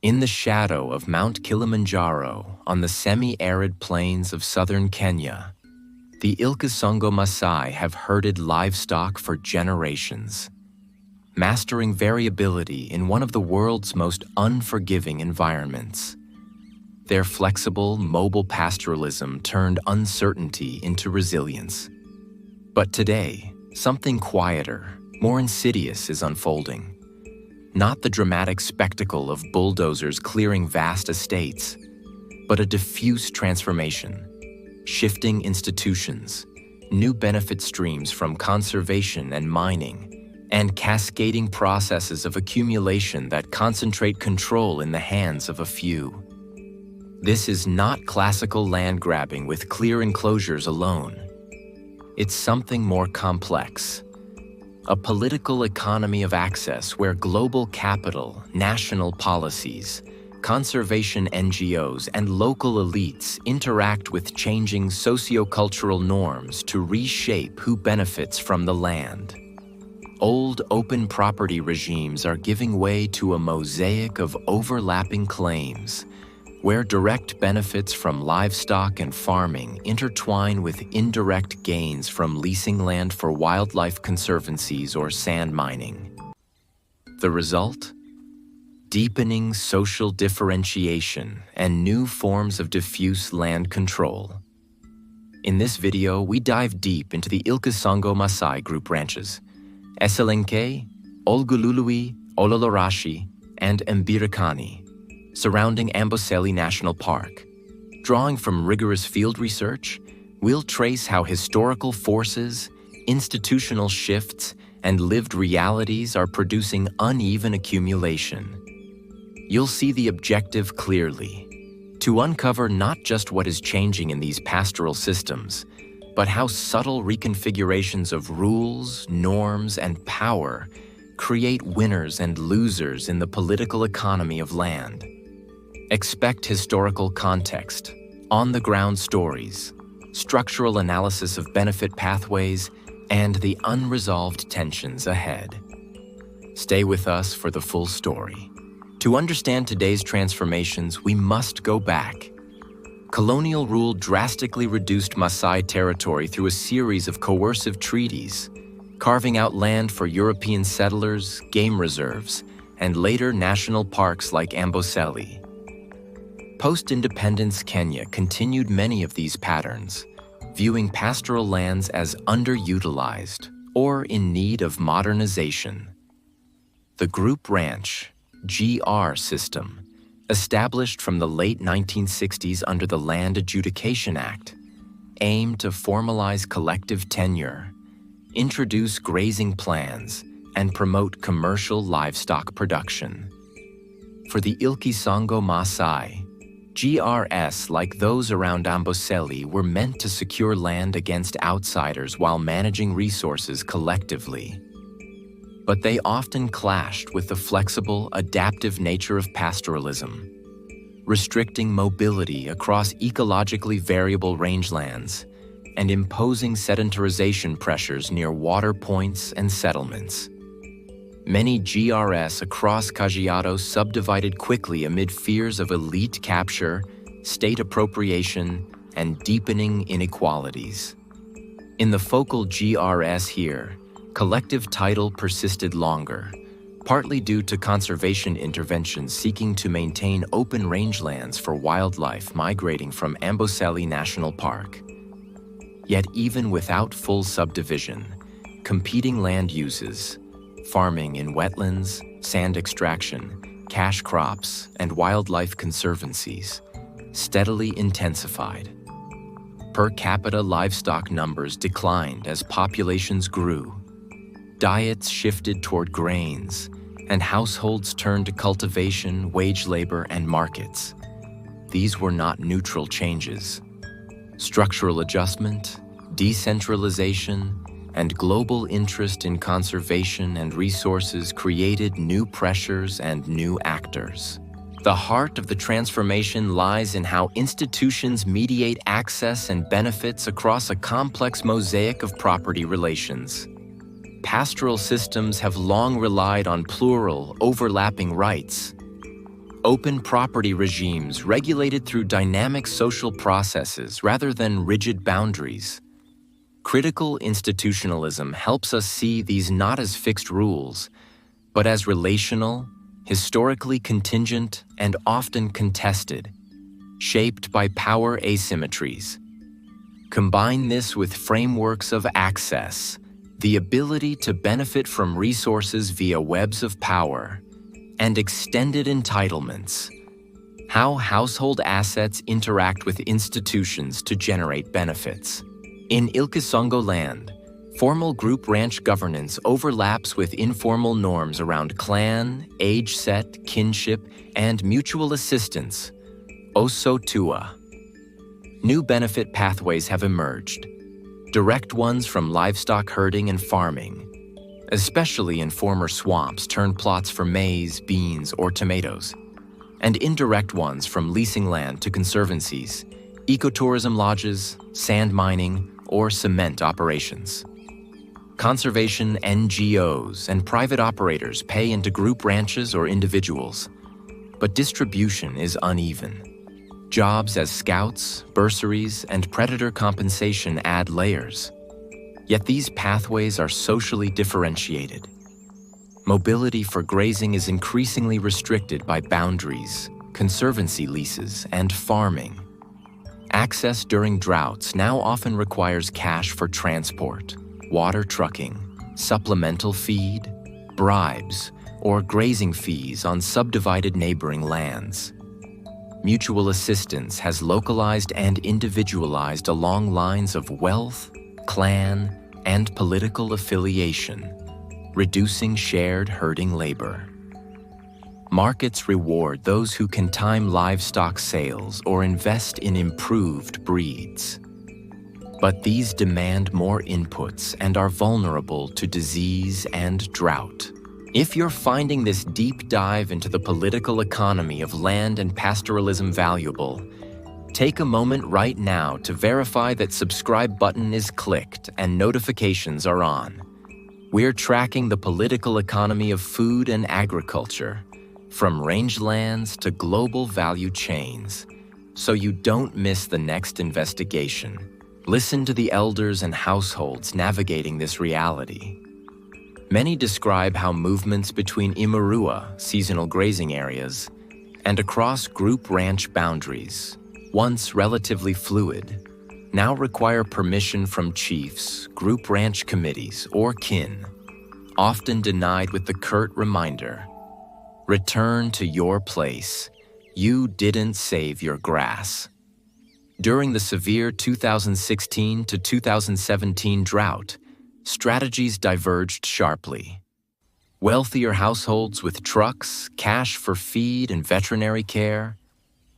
In the shadow of Mount Kilimanjaro on the semi-arid plains of southern Kenya, the Ilkisongo Maasai have herded livestock for generations, mastering variability in one of the world's most unforgiving environments. Their flexible, mobile pastoralism turned uncertainty into resilience. But today, something quieter, more insidious is unfolding. Not the dramatic spectacle of bulldozers clearing vast estates, but a diffuse transformation, shifting institutions, new benefit streams from conservation and mining, and cascading processes of accumulation that concentrate control in the hands of a few. This is not classical land grabbing with clear enclosures alone. It's something more complex. A political economy of access where global capital, national policies, conservation NGOs, and local elites interact with changing sociocultural norms to reshape who benefits from the land. Old open property regimes are giving way to a mosaic of overlapping claims, where direct benefits from livestock and farming intertwine with indirect gains from leasing land for wildlife conservancies or sand mining. The result? Deepening social differentiation and new forms of diffuse land control. In this video, we dive deep into the Ilkisongo Maasai group ranches, Eselenke, Olgulului, Ololorashi, and Mbirikani, surrounding Amboseli National Park. Drawing from rigorous field research, we'll trace how historical forces, institutional shifts, and lived realities are producing uneven accumulation. You'll see the objective clearly, to uncover not just what is changing in these pastoral systems, but how subtle reconfigurations of rules, norms, and power create winners and losers in the political economy of land. Expect historical context, on-the-ground stories, structural analysis of benefit pathways, and the unresolved tensions ahead. Stay with us for the full story. To understand today's transformations, we must go back. Colonial rule drastically reduced Maasai territory through a series of coercive treaties, carving out land for European settlers, game reserves, and later national parks like Amboseli. Post-independence Kenya continued many of these patterns, viewing pastoral lands as underutilized or in need of modernization. The group ranch, GR system, established from the late 1960s under the Land Adjudication Act, aimed to formalize collective tenure, introduce grazing plans, and promote commercial livestock production. For the Ilkisongo Maasai, GRS, like those around Amboseli, were meant to secure land against outsiders while managing resources collectively. But they often clashed with the flexible, adaptive nature of pastoralism, restricting mobility across ecologically variable rangelands and imposing sedentarization pressures near water points and settlements. Many GRS across Kajiado subdivided quickly amid fears of elite capture, state appropriation, and deepening inequalities. In the focal GRS here, collective title persisted longer, partly due to conservation interventions seeking to maintain open rangelands for wildlife migrating from Amboseli National Park. Yet even without full subdivision, competing land uses, farming in wetlands, sand extraction, cash crops, and wildlife conservancies, steadily intensified. Per capita livestock numbers declined as populations grew. Diets shifted toward grains, and households turned to cultivation, wage labor, and markets. These were not neutral changes. Structural adjustment, decentralization, and global interest in conservation and resources created new pressures and new actors. The heart of the transformation lies in how institutions mediate access and benefits across a complex mosaic of property relations. Pastoral systems have long relied on plural, overlapping rights. Open property regimes regulated through dynamic social processes rather than rigid boundaries. Critical institutionalism helps us see these not as fixed rules, but as relational, historically contingent, and often contested, shaped by power asymmetries. Combine this with frameworks of access, the ability to benefit from resources via webs of power, and extended entitlements, how household assets interact with institutions to generate benefits. In Ilkesongo land, formal group ranch governance overlaps with informal norms around clan, age set, kinship, and mutual assistance, Osotua. New benefit pathways have emerged, direct ones from livestock herding and farming, especially in former swamps turned plots for maize, beans, or tomatoes, and indirect ones from leasing land to conservancies, ecotourism lodges, sand mining, or cement operations. Conservation NGOs and private operators pay into group ranches or individuals, but distribution is uneven. Jobs as scouts, bursaries, and predator compensation add layers. Yet these pathways are socially differentiated. Mobility for grazing is increasingly restricted by boundaries, conservancy leases, and farming. Access during droughts now often requires cash for transport, water trucking, supplemental feed, bribes, or grazing fees on subdivided neighboring lands. Mutual assistance has localized and individualized along lines of wealth, clan, and political affiliation, reducing shared herding labor. Markets reward those who can time livestock sales or invest in improved breeds. But these demand more inputs and are vulnerable to disease and drought. If you're finding this deep dive into the political economy of land and pastoralism valuable, take a moment right now to verify that subscribe button is clicked and notifications are on. We're tracking the political economy of food and agriculture, from rangelands to global value chains, so you don't miss the next investigation. Listen to the elders and households navigating this reality. Many describe how movements between Imarua, seasonal grazing areas, and across group ranch boundaries, once relatively fluid, now require permission from chiefs, group ranch committees, or kin, often denied with the curt reminder, return to your place. You didn't save your grass. During the severe 2016 to 2017 drought, strategies diverged sharply. Wealthier households with trucks, cash for feed and veterinary care,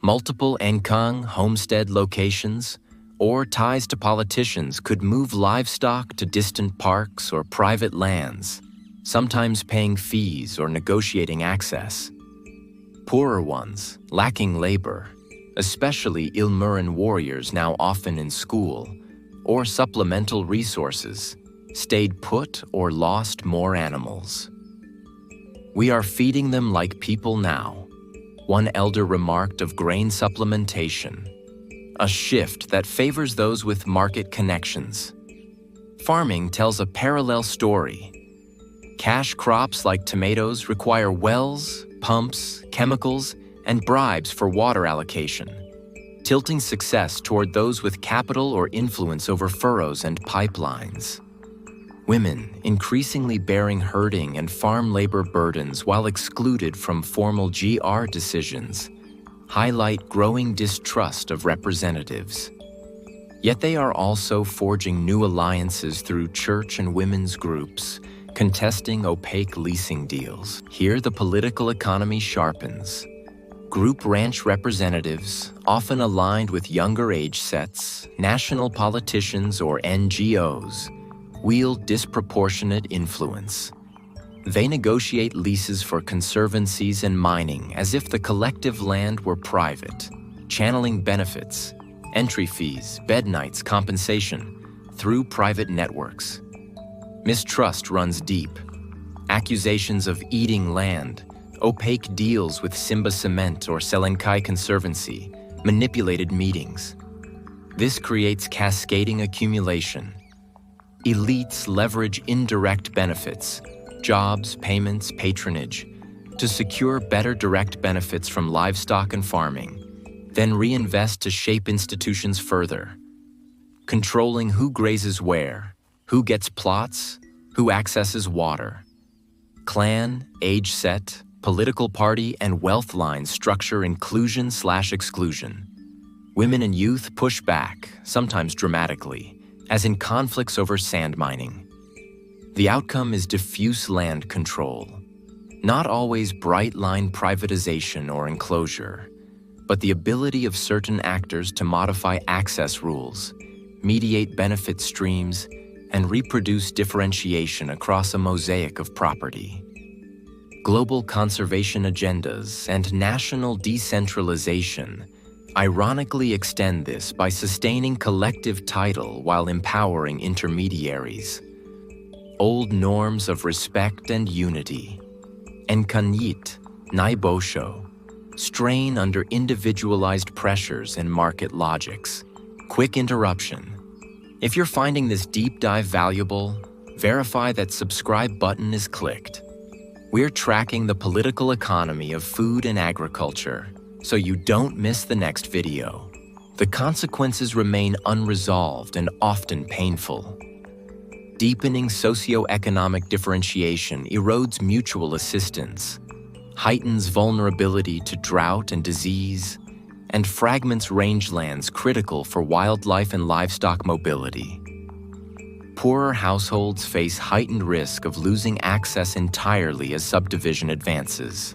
multiple Nkang homestead locations, or ties to politicians could move livestock to distant parks or private lands, sometimes paying fees or negotiating access. Poorer ones, lacking labor, especially Ilmuran warriors now often in school, or supplemental resources, stayed put or lost more animals. We are feeding them like people now, one elder remarked of grain supplementation, a shift that favors those with market connections. Farming tells a parallel story. Cash crops like tomatoes require wells, pumps, chemicals, and bribes for water allocation, tilting success toward those with capital or influence over furrows and pipelines. Women, increasingly bearing herding and farm labor burdens while excluded from formal GR decisions, highlight growing distrust of representatives. Yet they are also forging new alliances through church and women's groups, contesting opaque leasing deals. Here the political economy sharpens. Group ranch representatives, often aligned with younger age sets, national politicians, or NGOs, wield disproportionate influence. They negotiate leases for conservancies and mining as if the collective land were private, channeling benefits, entry fees, bed nights, compensation, through private networks. Mistrust runs deep. Accusations of eating land, opaque deals with Simba Cement or Selenkai Conservancy, manipulated meetings. This creates cascading accumulation. Elites leverage indirect benefits, jobs, payments, patronage, to secure better direct benefits from livestock and farming, then reinvest to shape institutions further, controlling who grazes where, who gets plots, who accesses water. Clan, age set, political party, and wealth lines structure inclusion/exclusion. Women and youth push back, sometimes dramatically, as in conflicts over sand mining. The outcome is diffuse land control, not always bright-line privatization or enclosure, but the ability of certain actors to modify access rules, mediate benefit streams, and reproduce differentiation across a mosaic of property. Global conservation agendas and national decentralization ironically extend this by sustaining collective title while empowering intermediaries. Old norms of respect and unity, enkanyit, naibosho, strain under individualized pressures and market logics. Quick interruption. If you're finding this deep dive valuable, verify that subscribe button is clicked. We're tracking the political economy of food and agriculture, so you don't miss the next video. The consequences remain unresolved and often painful. Deepening socioeconomic differentiation erodes mutual assistance, heightens vulnerability to drought and disease, and fragments rangelands critical for wildlife and livestock mobility. Poorer households face heightened risk of losing access entirely as subdivision advances.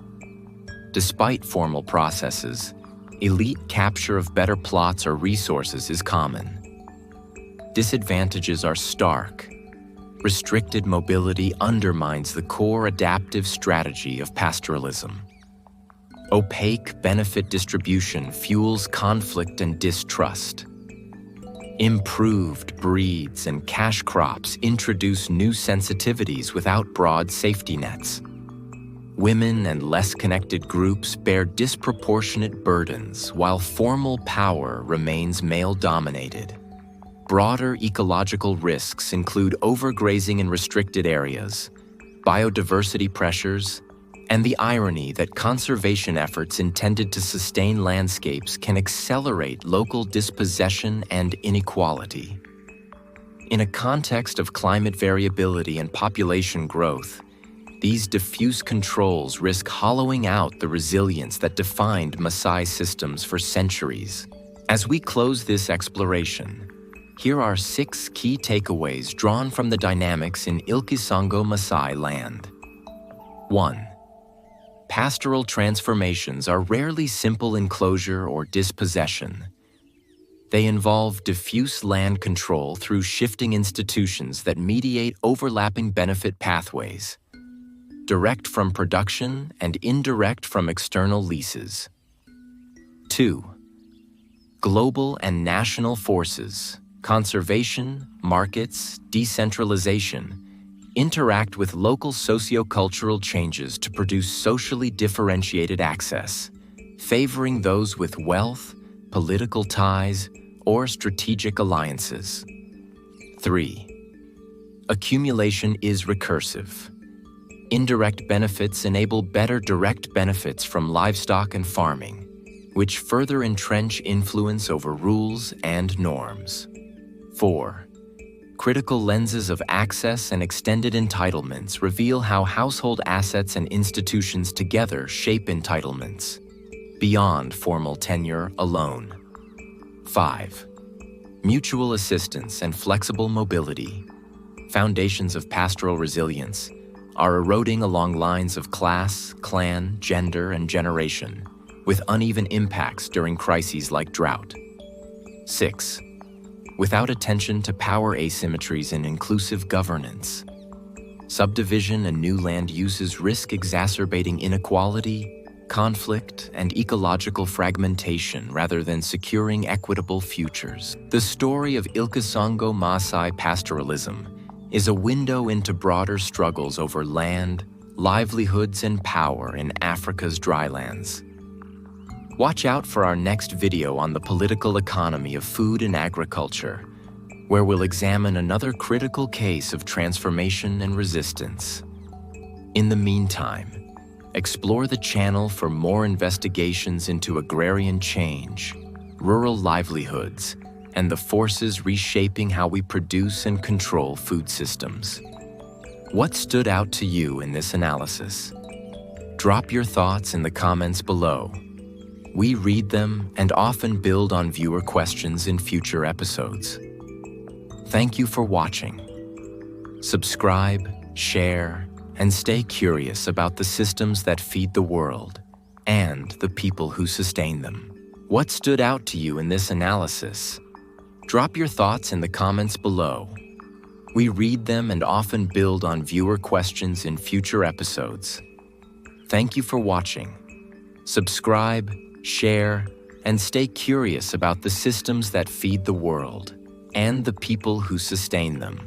Despite formal processes, elite capture of better plots or resources is common. Disadvantages are stark. Restricted mobility undermines the core adaptive strategy of pastoralism. Opaque benefit distribution fuels conflict and distrust. Improved breeds and cash crops introduce new sensitivities without broad safety nets. Women and less connected groups bear disproportionate burdens while formal power remains male-dominated. Broader ecological risks include overgrazing in restricted areas, biodiversity pressures, and the irony that conservation efforts intended to sustain landscapes can accelerate local dispossession and inequality. In a context of climate variability and population growth, these diffuse controls risk hollowing out the resilience that defined Maasai systems for centuries. As we close this exploration, here are 6 key takeaways drawn from the dynamics in Ilkisango Maasai land. 1. Pastoral transformations are rarely simple enclosure or dispossession. They involve diffuse land control through shifting institutions that mediate overlapping benefit pathways, direct from production and indirect from external leases. 2. Global and national forces, conservation, markets, decentralization, interact with local sociocultural changes to produce socially differentiated access, favoring those with wealth, political ties, or strategic alliances. 3. Accumulation is recursive. Indirect benefits enable better direct benefits from livestock and farming, which further entrench influence over rules and norms. 4. Critical lenses of access and extended entitlements reveal how household assets and institutions together shape entitlements, beyond formal tenure alone. 5. Mutual assistance and flexible mobility, foundations of pastoral resilience, are eroding along lines of class, clan, gender, and generation, with uneven impacts during crises like drought. 6. Without attention to power asymmetries in inclusive governance, subdivision and new land uses risk exacerbating inequality, conflict, and ecological fragmentation rather than securing equitable futures. The story of Ilkisango Maasai pastoralism is a window into broader struggles over land, Livelihoods and Power in Africa's Drylands. Watch out for our next video on the political economy of food and agriculture, where we'll examine another critical case of transformation and resistance. In the meantime, explore the channel for more investigations into agrarian change, rural livelihoods, and the forces reshaping how we produce and control food systems. What stood out to you in this analysis? Drop your thoughts in the comments below. We read them and often build on viewer questions in future episodes. Thank you for watching. Subscribe, share, and stay curious about the systems that feed the world and the people who sustain them. What stood out to you in this analysis? Drop your thoughts in the comments below. We read them and often build on viewer questions in future episodes. Thank you for watching. Subscribe, share, and stay curious about the systems that feed the world and the people who sustain them.